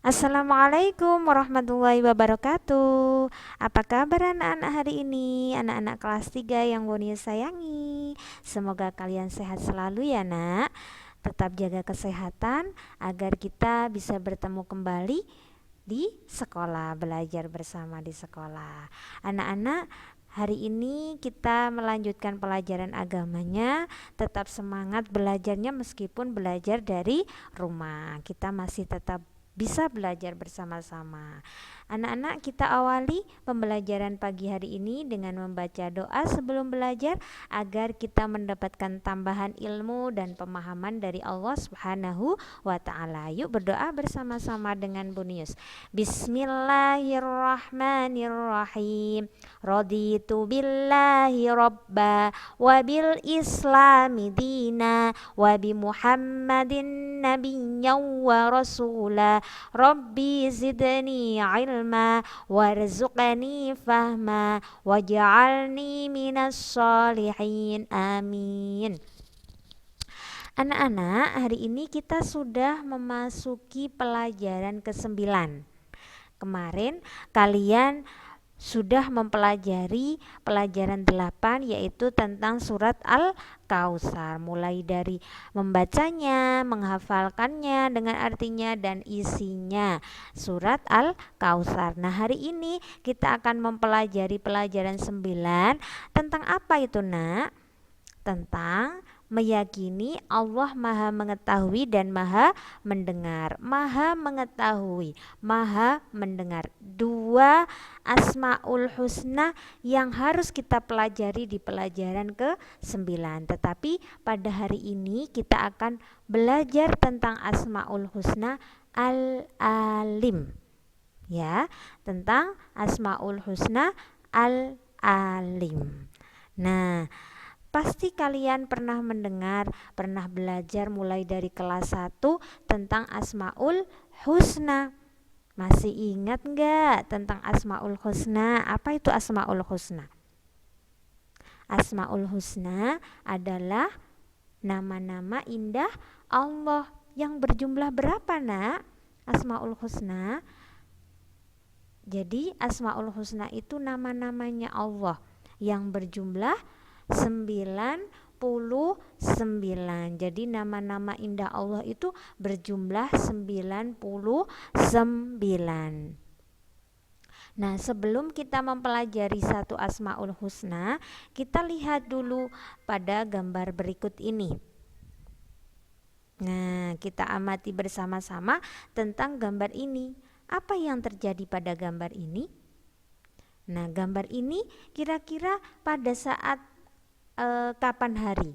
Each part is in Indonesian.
Assalamualaikum warahmatullahi wabarakatuh. Apa kabar anak-anak hari ini? Anak-anak kelas 3 yang Boni sayangi. Semoga kalian sehat selalu ya nak. Tetap jaga kesehatan agar kita bisa bertemu kembali di sekolah, belajar bersama di sekolah. Anak-anak, hari ini kita melanjutkan pelajaran agamanya. Tetap semangat belajarnya meskipun belajar dari rumah. Kita masih tetap bisa belajar bersama-sama. Anak-anak, kita awali pembelajaran pagi hari ini dengan membaca doa sebelum belajar agar kita mendapatkan tambahan ilmu dan pemahaman dari Allah Subhanahu wa taala. Yuk berdoa bersama-sama dengan Bunius. Bismillahirrahmanirrahim. Raditu billahi robba wa bil islami dina wa bi Muhammadin nabiyyan wa rasula. Rabbi zidni ilma warzuqni fahma waj'alni minas solihin. Amin. Anak-anak, hari ini kita sudah memasuki pelajaran ke-9. Kemarin kalian sudah mempelajari pelajaran 8, yaitu tentang surat Al-Kautsar, mulai dari membacanya, menghafalkannya dengan artinya dan isinya surat Al-Kautsar. Nah, hari ini kita akan mempelajari pelajaran 9 tentang apa itu, Nak? Tentang meyakini Allah Maha mengetahui dan Maha mendengar. Maha mengetahui, Maha mendengar. Dua Asmaul Husna yang harus kita pelajari di pelajaran ke-9. Tetapi pada hari ini kita akan belajar tentang Asmaul Husna Al-Alim. Ya, tentang Asmaul Husna Al-Alim. Nah, pasti kalian pernah mendengar, pernah belajar mulai dari kelas 1 tentang Asmaul Husna. Masih ingat nggak tentang Asmaul Husna? Apa itu Asmaul Husna? Asmaul Husna adalah nama-nama indah Allah. Yang berjumlah berapa, Nak? Asmaul Husna. Jadi Asmaul Husna itu nama-namanya Allah yang berjumlah 99. Jadi nama-nama indah Allah itu berjumlah 99. Nah, sebelum kita mempelajari satu Asmaul Husna, kita lihat dulu pada gambar berikut ini. Nah, kita amati bersama-sama tentang gambar ini. Apa yang terjadi pada gambar ini? Nah, gambar ini kira-kira pada saat kapan hari?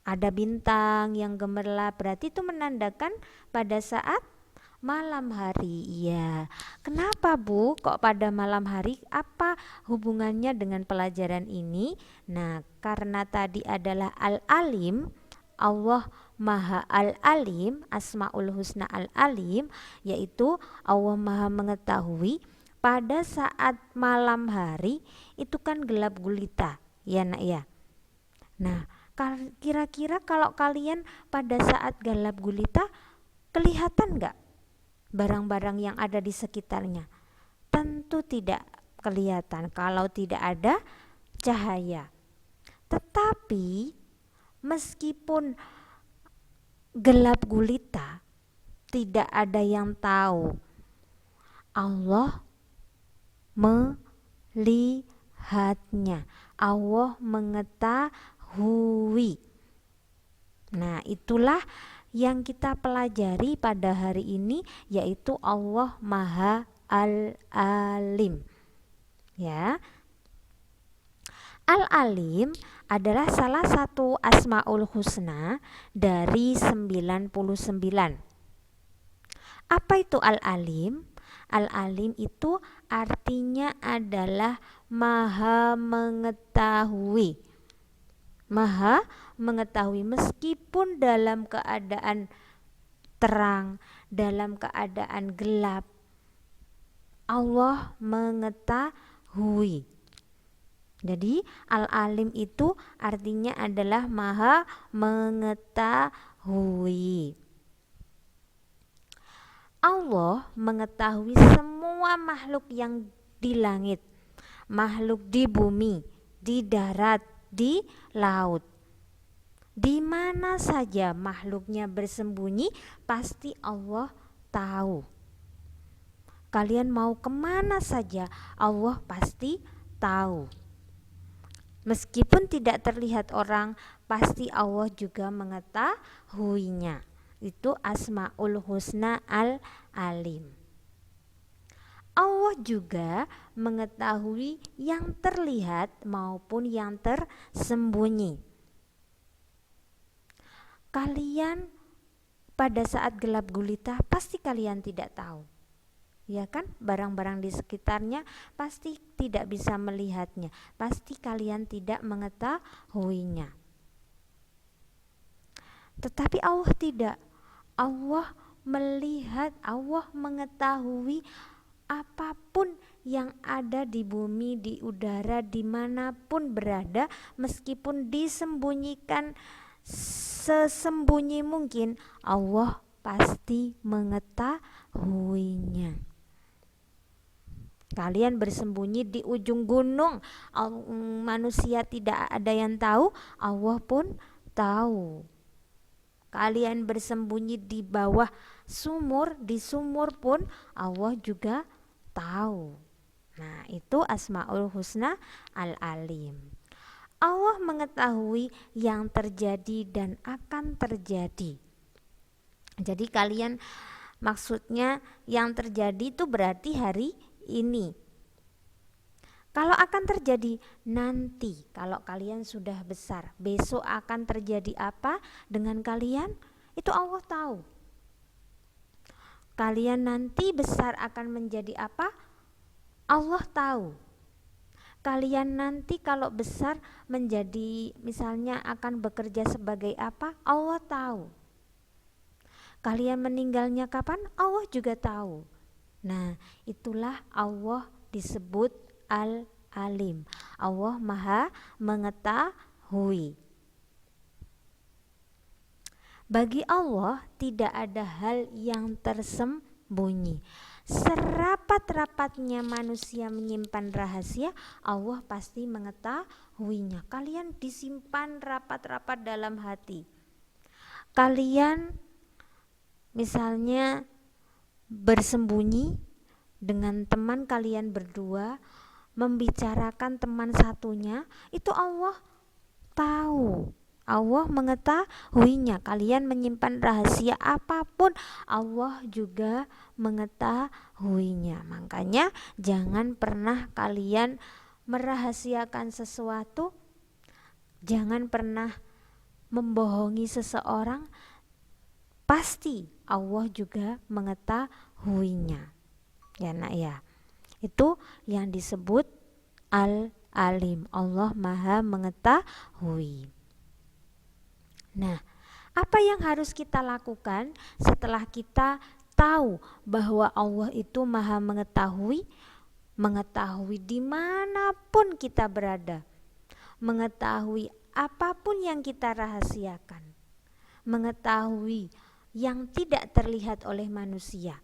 Ada bintang yang gemerlap, berarti itu menandakan pada saat malam hari. Iya. Kenapa, Bu? Kok pada malam hari? Apa hubungannya dengan pelajaran ini? Nah, karena tadi adalah Al-Alim, Allah Maha Al-Alim, Asmaul Husna Al-Alim, yaitu Allah Maha mengetahui. Pada saat malam hari itu kan gelap gulita, ya nak ya. Nah, kira-kira kalau kalian pada saat gelap gulita kelihatan nggak barang-barang yang ada di sekitarnya? Tentu tidak kelihatan kalau tidak ada cahaya. Tetapi meskipun gelap gulita, tidak ada yang tahu. Allah melihatnya. Allah mengetahui. Nah, itulah yang kita pelajari pada hari ini, yaitu Allah Maha Al-Alim. Ya. Al-Alim adalah salah satu Asmaul Husna dari 99. Apa itu Al-Alim? Al-Alim itu artinya adalah Maha mengetahui. Maha mengetahui meskipun dalam keadaan terang, dalam keadaan gelap, Allah mengetahui. Jadi Al-Alim itu artinya adalah Maha mengetahui. Allah mengetahui semua makhluk yang di langit, makhluk di bumi, di darat, di laut. Di mana saja makhluknya bersembunyi, pasti Allah tahu. Kalian mau kemana saja, Allah pasti tahu. Meskipun tidak terlihat orang, pasti Allah juga mengetahuinya. Itu Asmaul Husna Al-Alim. Allah juga mengetahui yang terlihat maupun yang tersembunyi. Kalian pada saat gelap gulita pasti kalian tidak tahu, ya kan? Barang-barang di sekitarnya pasti tidak bisa melihatnya, pasti kalian tidak mengetahuinya. Tetapi Allah tidak. Allah melihat, Allah mengetahui apapun yang ada di bumi, di udara, dimanapun berada, meskipun disembunyikan sesembunyi mungkin, Allah pasti mengetahuinya. Kalian bersembunyi di ujung gunung, manusia tidak ada yang tahu, Allah pun tahu. Kalian bersembunyi di bawah sumur, di sumur pun Allah juga tahu. Nah, itu Asmaul Husna Al-Alim. Allah mengetahui yang terjadi dan akan terjadi. Jadi kalian, maksudnya yang terjadi itu berarti hari ini. Kalau akan terjadi nanti, kalau kalian sudah besar, besok akan terjadi apa dengan kalian? Itu Allah tahu. Kalian nanti besar akan menjadi apa? Allah tahu. Kalian nanti kalau besar menjadi, misalnya akan bekerja sebagai apa? Allah tahu. Kalian meninggalnya kapan? Allah juga tahu. Nah, itulah Allah disebut Al-Alim. Allah Maha mengetahui. Bagi Allah tidak ada hal yang tersembunyi. Serapat-rapatnya manusia menyimpan rahasia, Allah pasti mengetahuinya. Kalian disimpan rapat-rapat dalam hati. Kalian misalnya bersembunyi dengan teman kalian berdua, membicarakan teman satunya, itu Allah tahu. Allah mengetahuinya. Kalian menyimpan rahasia apapun, Allah juga mengetahuinya. Makanya jangan pernah kalian merahasiakan sesuatu, jangan pernah membohongi seseorang, pasti Allah juga mengetahuinya. Ya nak ya. Itu yang disebut Al-Alim. Allah Maha mengetahui. Nah, apa yang harus kita lakukan setelah kita tahu bahwa Allah itu Maha mengetahui? Mengetahui dimanapun kita berada, mengetahui apapun yang kita rahasiakan, mengetahui yang tidak terlihat oleh manusia.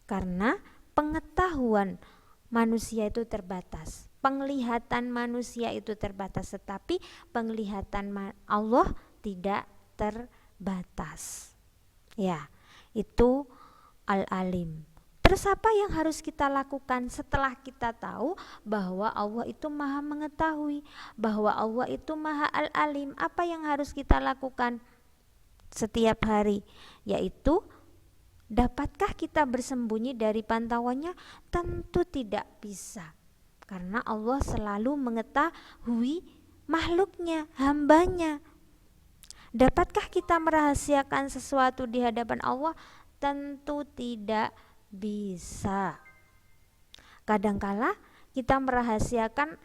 Karena pengetahuan manusia itu terbatas, penglihatan manusia itu terbatas, tetapi penglihatan Allah tidak terbatas. Ya, itu Al-Alim. Terus apa yang harus kita lakukan setelah kita tahu bahwa Allah itu Maha mengetahui, bahwa Allah itu Maha Al-Alim? Apa yang harus kita lakukan setiap hari? Yaitu, dapatkah kita bersembunyi dari pantauannya? Tentu tidak bisa, karena Allah selalu mengetahui makhluknya, hambanya. Dapatkah kita merahasiakan sesuatu di hadapan Allah? Tentu tidak bisa. Kadangkala kita merahasiakan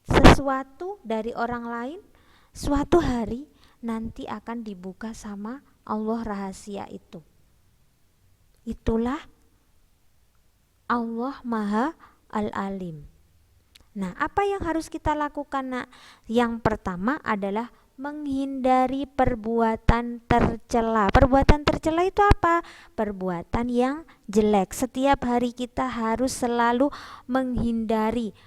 sesuatu dari orang lain, suatu hari nanti akan dibuka sama Allah rahasia itu. Itulah Allah Maha Al-Alim. Nah, apa yang harus kita lakukan, nak? Yang pertama adalah menghindari perbuatan tercela. Perbuatan tercela itu apa? Perbuatan yang jelek. Setiap hari kita harus selalu menghindari,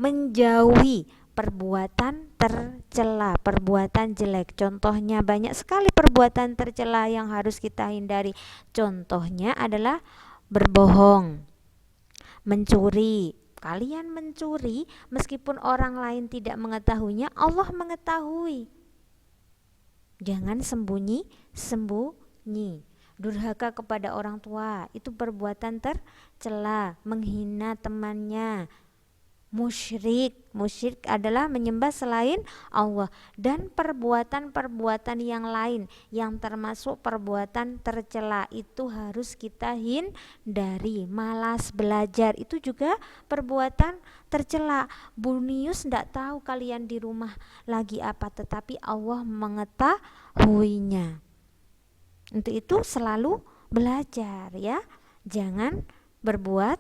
menjauhi perbuatan tercela, perbuatan jelek. Contohnya banyak sekali perbuatan tercela yang harus kita hindari. Contohnya adalah berbohong, mencuri. Kalian mencuri meskipun orang lain tidak mengetahuinya, Allah mengetahui. Jangan sembunyi-sembunyi. Durhaka kepada orang tua itu perbuatan tercela, menghina temannya. Musyrik adalah menyembah selain Allah, dan perbuatan-perbuatan yang lain yang termasuk perbuatan tercela itu harus kita hindari. Malas belajar itu juga perbuatan tercela. Bunius tidak tahu kalian di rumah lagi apa, tetapi Allah mengetahuinya. Untuk itu selalu belajar ya, jangan berbuat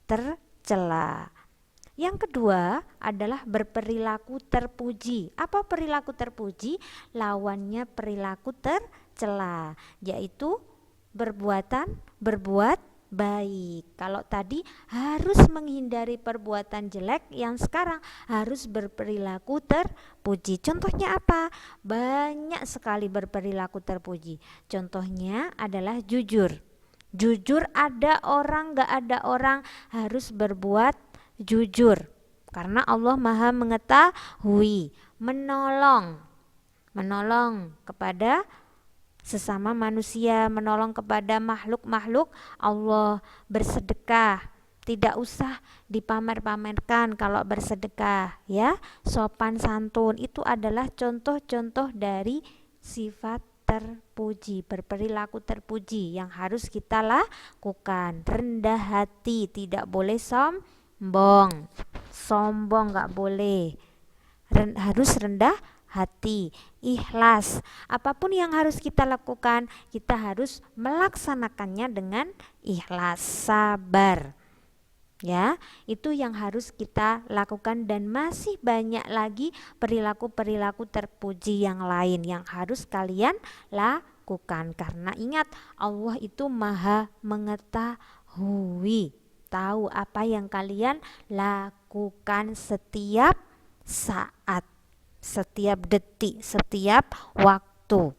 tercela. Yang kedua adalah berperilaku terpuji. Apa perilaku terpuji? Lawannya perilaku tercela, yaitu berbuat baik. Kalau tadi harus menghindari perbuatan jelek, yang sekarang harus berperilaku terpuji. Contohnya apa? Banyak sekali berperilaku terpuji. Contohnya adalah jujur. Jujur, ada orang gak ada orang harus berbuat jujur karena Allah Maha mengetahui. Menolong kepada sesama manusia, menolong kepada makhluk-makhluk Allah. Bersedekah, tidak usah dipamer-pamerkan kalau bersedekah ya. Sopan santun itu adalah contoh-contoh dari sifat terpuji, berperilaku terpuji yang harus kita lakukan. Rendah hati, tidak boleh sombong nggak boleh, harus rendah hati. Ikhlas, apapun yang harus kita lakukan kita harus melaksanakannya dengan ikhlas, sabar ya. Itu yang harus kita lakukan, dan masih banyak lagi perilaku-perilaku terpuji yang lain yang harus kalian lakukan. Karena ingat, Allah itu Maha mengetahui, tahu apa yang kalian lakukan setiap saat, setiap detik, setiap waktu.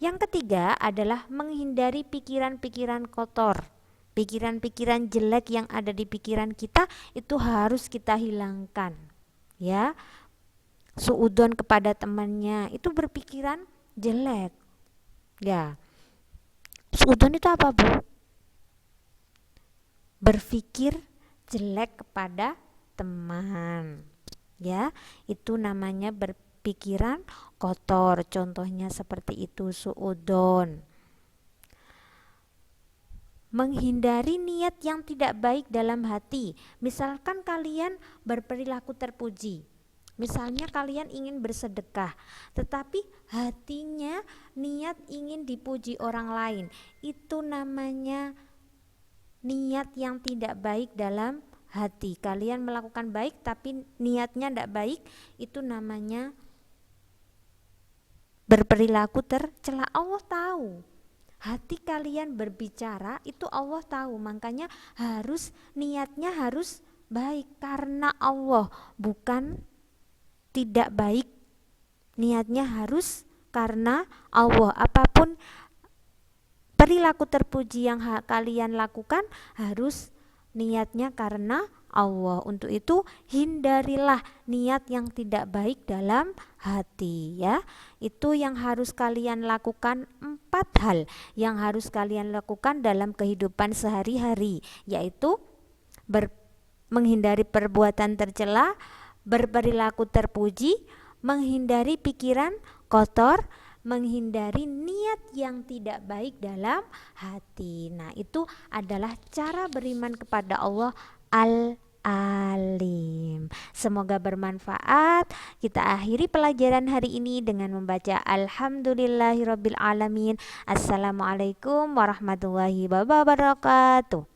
Yang ketiga adalah menghindari pikiran-pikiran kotor. Pikiran-pikiran jelek yang ada di pikiran kita itu harus kita hilangkan ya. Suudzon kepada temannya itu berpikiran jelek ya. Suudzon itu apa, Bu? Berpikir jelek kepada teman ya, itu namanya berpikiran kotor. Contohnya seperti itu, suudzon. Menghindari niat yang tidak baik dalam hati. Misalkan kalian berperilaku terpuji, misalnya kalian ingin bersedekah tetapi hatinya niat ingin dipuji orang lain, itu namanya niat yang tidak baik dalam hati. Kalian melakukan baik tapi niatnya tidak baik, itu namanya berperilaku tercela. Allah tahu hati kalian berbicara, itu Allah tahu, makanya harus niatnya harus baik karena Allah, bukan tidak baik, niatnya harus karena Allah. Apapun perilaku terpuji yang kalian lakukan harus niatnya karena Allah. Untuk itu hindarilah niat yang tidak baik dalam hati ya. Itu yang harus kalian lakukan, 4 hal yang harus kalian lakukan dalam kehidupan sehari-hari, yaitu menghindari perbuatan tercela, berperilaku terpuji, menghindari pikiran kotor, menghindari niat yang tidak baik dalam hati. Nah, itu adalah cara beriman kepada Allah Al-Alim. Semoga bermanfaat. Kita akhiri pelajaran hari ini dengan membaca Alhamdulillahirabbil alamin. Assalamualaikum warahmatullahi wabarakatuh.